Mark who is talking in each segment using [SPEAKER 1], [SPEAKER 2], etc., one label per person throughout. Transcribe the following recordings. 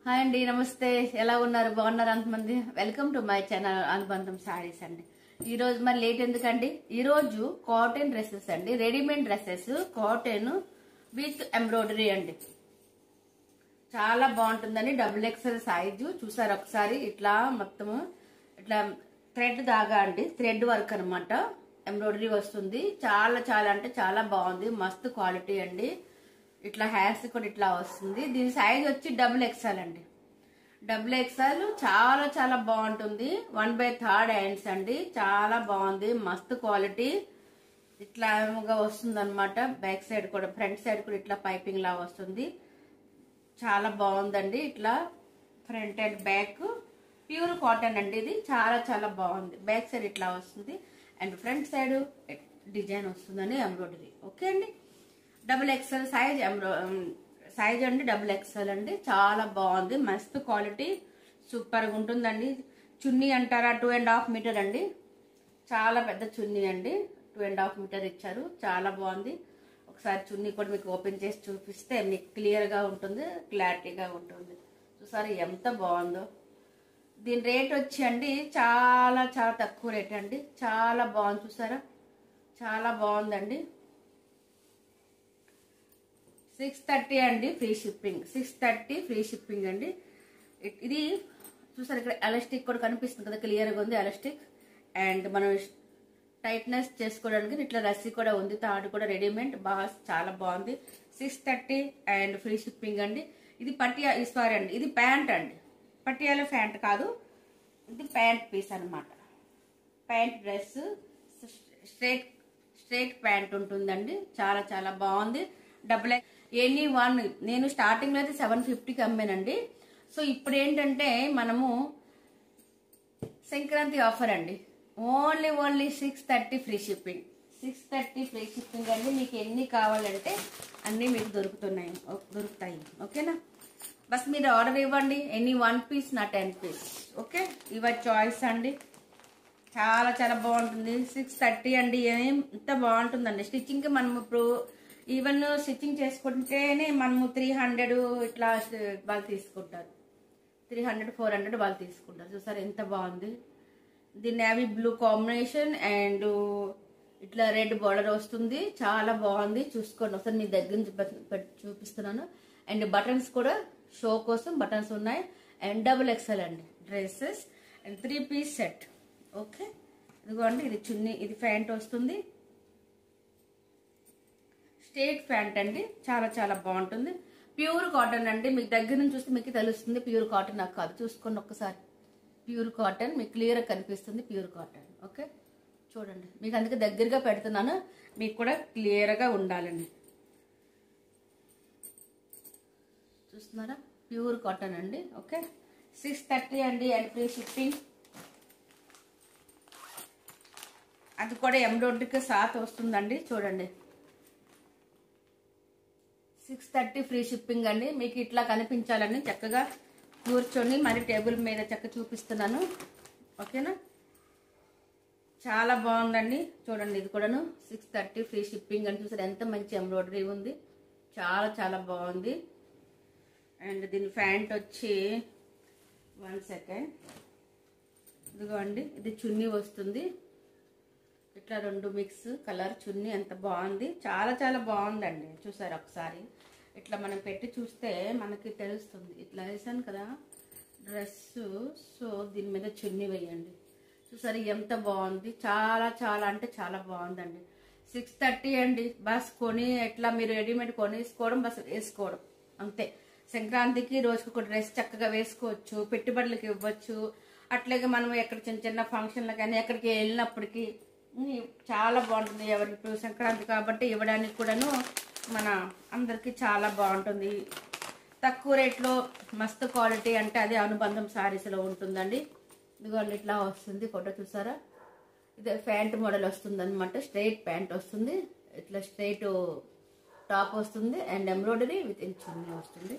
[SPEAKER 1] Hi అండి, నమస్తే. ఎలా ఉన్నారు? బాగున్నారు అంతమంది? వెల్కమ్ టు మై ఛానల్ అనుబంధం సారీస్ అండి. ఈ రోజు మరి లేట్ ఎందుకండి? ఈ రోజు కాటన్ డ్రెస్సెస్ అండి, readymade dresses cotton with embroidery అండి. చాలా బాగుంటుందండి. డబుల్ ఎక్స్ఎల్ సైజు చూసారు ఒకసారి. ఇట్లా మొత్తము ఇట్లా థ్రెడ్ దాగా అండి, థ్రెడ్ వర్క్ అనమాట. ఎంబ్రాయిడరీ వస్తుంది. చాలా చాలా అంటే చాలా బాగుంది. మస్తు క్వాలిటీ అండి. ఇట్లా హ్యాండ్స్ కూడా ఇట్లా వస్తుంది. దీని సైజ్ వచ్చి డబుల్ ఎక్స్ఎల్ అండి. డబుల్ ఎక్స్ఎల్ చాలా చాలా బాగుంటుంది. 1/3 హ్యాండ్స్ అండి. చాలా బాగుంది. మస్తు క్వాలిటీ. ఇట్లా వస్తుంది అనమాట. బ్యాక్ సైడ్ కూడా, ఫ్రంట్ సైడ్ కూడా ఇట్లా పైపింగ్ లా వస్తుంది. చాలా బాగుందండి. ఇట్లా front and back pure cotton అండి. ఇది చాలా చాలా బాగుంది. బ్యాక్ సైడ్ ఇట్లా వస్తుంది అండ్ ఫ్రంట్ సైడ్ డిజైన్ వస్తుందండి, ఎంబ్రాయిడరీ. ఓకే అండి. డబుల్ ఎక్స్ఎల్ సైజ్ అండి. డబుల్ ఎక్స్ఎల్ అండి. చాలా బాగుంది. మస్తు క్వాలిటీ, సూపర్గా ఉంటుందండి. చున్నీ అంటారా, 2.5 మీటర్ అండి. చాలా పెద్ద చున్నీ అండి. 2.5 మీటర్ ఇచ్చారు. చాలా బాగుంది. ఒకసారి చున్నీ కూడా మీకు ఓపెన్ చేసి చూపిస్తే మీకు క్లియర్గా ఉంటుంది, క్లారిటీగా ఉంటుంది. చూసారు ఎంత బాగుందో. దీని రేట్ వచ్చి అండి చాలా చాలా తక్కువ రేట్ అండి. చాలా బాగుంది. చూసారా, చాలా బాగుందండి. 630 అండి, ఫ్రీ షిప్పింగ్. 630 ఫ్రీ షిప్పింగ్ అండి. ఇది చూసారు, ఇక్కడ ఎలాస్టిక్ కూడా కనిపిస్తుంది కదా, క్లియర్గా ఉంది ఎలాస్టిక్. అండ్ మనం టైట్నెస్ చేసుకోవడానికి ఇట్లా రస్సీ కూడా ఉంది. తాడు కూడా రెడీమేడ్. బాగా చాలా బాగుంది. 630 అండ్ ఫ్రీ షిప్పింగ్ అండి. ఇది సారీ అండి, ఇది ప్యాంట్ అండి. పటియాలా ప్యాంట్ కాదు, ఇది ప్యాంట్ పీస్ అనమాట. ప్యాంట్ డ్రెస్, స్ట్రైట్ ప్యాంట్ ఉంటుందండి. చాలా చాలా బాగుంది. Double any one. నేను స్టార్టింగ్ లో అయితే 750కి అమ్మానండి. సో ఇప్పుడు ఏంటంటే మనము సంక్రాంతి ఆఫర్ అండి. Only 630 free shipping. 630 free shipping అండి. మీకు ఎన్ని కావాలంటే అన్నీ మీకు దొరుకుతాయి. ఓకేనా? బస్ మీరు ఆర్డర్ ఇవ్వండి. ఎనీ 1 పీస్ నా 10 పీస్. ఓకే, యువర్ చాయిస్ అండి. చాలా చాలా బాగుంటుంది. 630 అండి. ఎంత బాగుంటుందండి. స్టిచ్చింగ్కి మనం ఇప్పుడు ఈవెన్ స్టిచ్చింగ్ చేసుకుంటేనే మనము 300 ఇట్లా వాళ్ళు తీసుకుంటారు. 300, 400 వాళ్ళు తీసుకుంటారు. చూసారు ఎంత బాగుంది. The navy blue combination and ఇట్లా రెడ్ బార్డర్ వస్తుంది. చాలా బాగుంది. చూసుకోండి ఒకసారి మీ దగ్గర నుంచి చూపిస్తున్నాను. అండ్ బటన్స్ కూడా షో కోసం బటన్స్ ఉన్నాయి. అండ్ డబుల్ ఎక్స్ఎల్ అండి dresses and 3 piece set. Okay, ఇదిగోండి. ఇది చున్నీ, ఇది ప్యాంట్ వస్తుంది. స్ట్రైట్ ప్యాంట్ అండి. చాలా చాలా బాగుంటుంది. ప్యూర్ కాటన్ అండి. మీకు దగ్గర నుంచి చూస్తే మీకు తెలుస్తుంది ప్యూర్ కాటన్ నాకు కాదు. చూసుకోండి ఒక్కసారి. ప్యూర్ కాటన్ మీకు క్లియర్గా కనిపిస్తుంది. Pure cotton. ఓకే, చూడండి. మీకు అందుకే దగ్గరగా పెడుతున్నాను, మీకు కూడా క్లియర్గా ఉండాలండి. చూస్తున్నారా, ప్యూర్ కాటన్ అండి. ఓకే, 630 అండి అండ్ ఫ్రీ షిప్పింగ్. అది కూడా ఎంబ్రాయిడరీకి సాత్ వస్తుందండి. చూడండి, 630 ఫ్రీ షిప్పింగ్ అండి. మీకు ఇట్లా కనిపించాలని చక్కగా కూర్చొని మరి టేబుల్ మీద చక్కగా చూపిస్తున్నాను. ఓకేనా? చాలా బాగుందండి. చూడండి, ఇది కూడాను 630 ఫ్రీ షిప్పింగ్ అని. చూసారు ఎంత మంచి ఎంబ్రాయిడరీ ఉంది. చాలా చాలా బాగుంది. అండ్ దీని ప్యాంట్ వచ్చి 1 సెకండ్. ఇదిగోండి, ఇది చున్నీ వస్తుంది. ఇట్లా 2 మిక్స్ కలర్ చున్నీ. ఎంత బాగుంది. చాలా చాలా బాగుందండి. చూసారు ఒకసారి. ఇట్లా మనం పెట్టి చూస్తే మనకి తెలుస్తుంది. ఇట్లా వేసాను కదా డ్రెస్. సో దీని మీద చున్నీ వేయండి. చూసారు ఎంత బాగుంది. చాలా చాలా అంటే చాలా బాగుందండి. 630 అండి. బస్ కొని ఎట్లా మీరు రెడీమేడ్ కొనేసుకోవడం, బస్ వేసుకోవడం అంతే. సంక్రాంతికి రోజుకి ఒక డ్రెస్ చక్కగా వేసుకోవచ్చు. పెట్టుబడులకి ఇవ్వచ్చు. అట్లాగే మనం ఎక్కడ చిన్న చిన్న ఫంక్షన్లకు కానీ ఎక్కడికి వెళ్ళినప్పటికీ చాలా బాగుంటుంది. ఎవరి ఇప్పుడు సంక్రాంతి కాబట్టి ఇవ్వడానికి కూడాను మన అందరికి చాలా బాగుంటుంది. తక్కువ రేట్లో మస్తు క్వాలిటీ అంటే అదే అనుబంధం సారీస్లో ఉంటుందండి. ఇదిగోండి ఇట్లా వస్తుంది. ఫోటో చూసారా? ఇది ప్యాంట్ మోడల్ వస్తుంది అనమాట. స్ట్రైట్ ప్యాంట్ వస్తుంది. ఇట్లా స్ట్రైట్ టాప్ వస్తుంది అండ్ ఎంబ్రాయిడరీ విత్ చున్నీ వస్తుంది.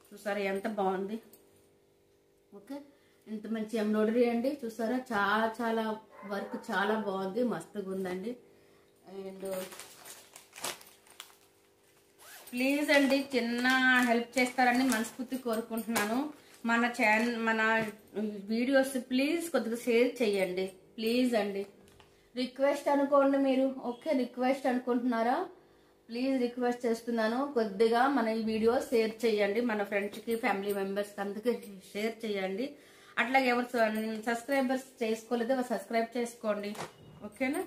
[SPEAKER 1] చూసారా ఎంత బాగుంది. ఓకే, ఎంత మంచి ఎంబ్రాయిడరీ అండి. చూసారా, చాలా చాలా వర్క్ చాలా బాగుంది. మస్తుగా ఉందండి. అండ్ ప్లీజ్ అండి, చిన్న హెల్ప్ చేస్తారని మనస్ఫూర్తి కోరుకుంటున్నాను. మన వీడియోస్ ప్లీజ్ కొద్దిగా షేర్ చేయండి ప్లీజ్ అండి. రిక్వెస్ట్ అనుకోండి మీరు. ఓకే, రిక్వెస్ట్ అనుకుంటున్నారా? ప్లీజ్ రిక్వెస్ట్ చేస్తున్నాను, కొద్దిగా మన ఈ వీడియో షేర్ చేయండి. మన ఫ్రెండ్స్కి, ఫ్యామిలీ మెంబర్స్కి అందుకే షేర్ చేయండి. అట్లాగే ఎవరు సబ్స్క్రైబర్స్ చేసుకోలేదో సబ్స్క్రైబ్ చేసుకోండి. ఓకేనా?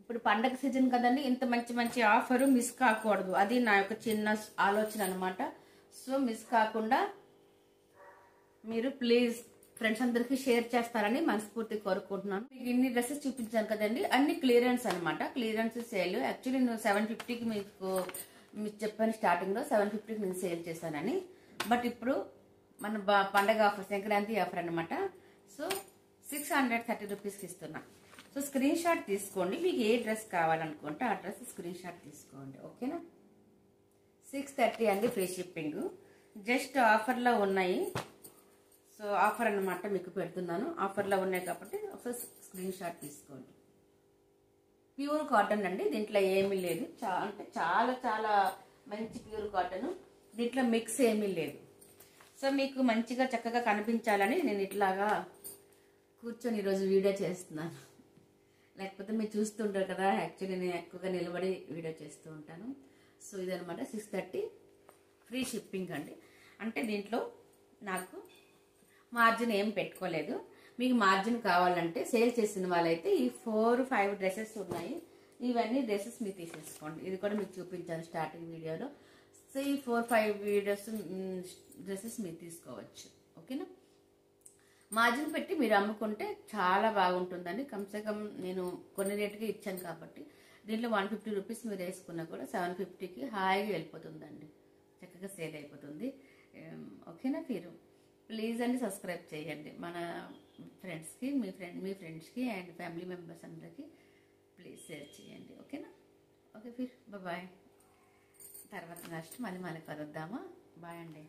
[SPEAKER 1] ఇప్పుడు పండగ సీజన్ కదండి, ఇంత మంచి మంచి ఆఫర్ మిస్ కాకూడదు. అది నా యొక్క చిన్న ఆలోచన అనమాట. సో మిస్ కాకుండా మీరు ప్లీజ్ ఫ్రెండ్స్ అందరికి షేర్ చేస్తారని మనస్ఫూర్తి కోరుకుంటున్నాను. మీకు ఇన్ని డ్రెస్సెస్ చూపించాను కదండి, అన్ని క్లియరెన్స్ అనమాట. Clearance sale. యాక్చువల్లీ నేను 750కి మీకు చెప్పాను స్టార్టింగ్ లో, 750కి నేను సేల్ చేశానని. బట్ ఇప్పుడు మన పండగ ఆఫర్, సంక్రాంతి ఆఫర్ అనమాట. సో 630 రూపీస్కి ఇస్తున్నా. సో స్క్రీన్ షాట్ తీసుకోండి. మీకు ఏ డ్రెస్ కావాలనుకుంటే ఆ డ్రెస్ స్క్రీన్ షాట్ తీసుకోండి. ఓకేనా? 630 అండి, ఫ్రీ షిప్పింగ్. జస్ట్ ఆఫర్లో ఉన్నాయి. సో ఆఫర్ అన్నమాట మీకు పెడుతున్నాను. ఆఫర్లో ఉన్నాయి కాబట్టి ఒకసారి స్క్రీన్ షాట్ తీసుకోండి. ప్యూర్ కాటన్ అండి, దీంట్లో ఏమీ లేదు. అంటే చాలా చాలా మంచి ప్యూర్ కాటన్. దీంట్లో మిక్స్ ఏమీ లేదు. సో మీకు మంచిగా చక్కగా కనిపించాలని నేను ఇట్లాగా కూర్చొని ఈరోజు వీడియో చేస్తున్నాను. లేకపోతే మీరు చూస్తుంటారు కదా, యాక్చువల్లీ నేను ఎక్కువగా నిలబడి వీడియో చేస్తూ ఉంటాను. సో ఇదనమాట 630 ఫ్రీ షిప్పింగ్ అండి. అంటే దీంట్లో నాకు మార్జిన్ ఏం పెట్టుకోలేదు. మీకు మార్జిన్ కావాలంటే సేల్ చేసిన వాళ్ళైతే ఈ 4-5 డ్రెస్సెస్ ఉన్నాయి. ఇవన్నీ డ్రెస్సెస్ మీరు తీసేసుకోండి. ఇది కూడా మీకు చూపించాను స్టార్టింగ్ వీడియోలో. సో ఈ 4-5 డ్రెస్సెస్ మీరు తీసుకోవచ్చు. ఓకేనా? మార్జిన్ పెట్టి మీరు అమ్ముకుంటే చాలా బాగుంటుందండి. కమ్సే కమ్ నేను కొన్ని రేటుకి ఇచ్చాను కాబట్టి దీంట్లో 150 రూపీస్ మీరు వేసుకున్నా కూడా 750కి హాయిగా వెళ్ళిపోతుందండి. చక్కగా సేల్ అయిపోతుంది. ఓకేనా? మీరు ప్లీజ్ అండి సబ్స్క్రైబ్ చేయండి. మన ఫ్రెండ్స్కి, మీ ఫ్రెండ్స్కి అండ్ ఫ్యామిలీ మెంబర్స్ అందరికీ ప్లీజ్ షేర్ చేయండి. ఓకేనా? Okay Phir bye. తర్వాత నెక్స్ట్ మళ్ళీ కలుద్దామా? బాయ్ అండి.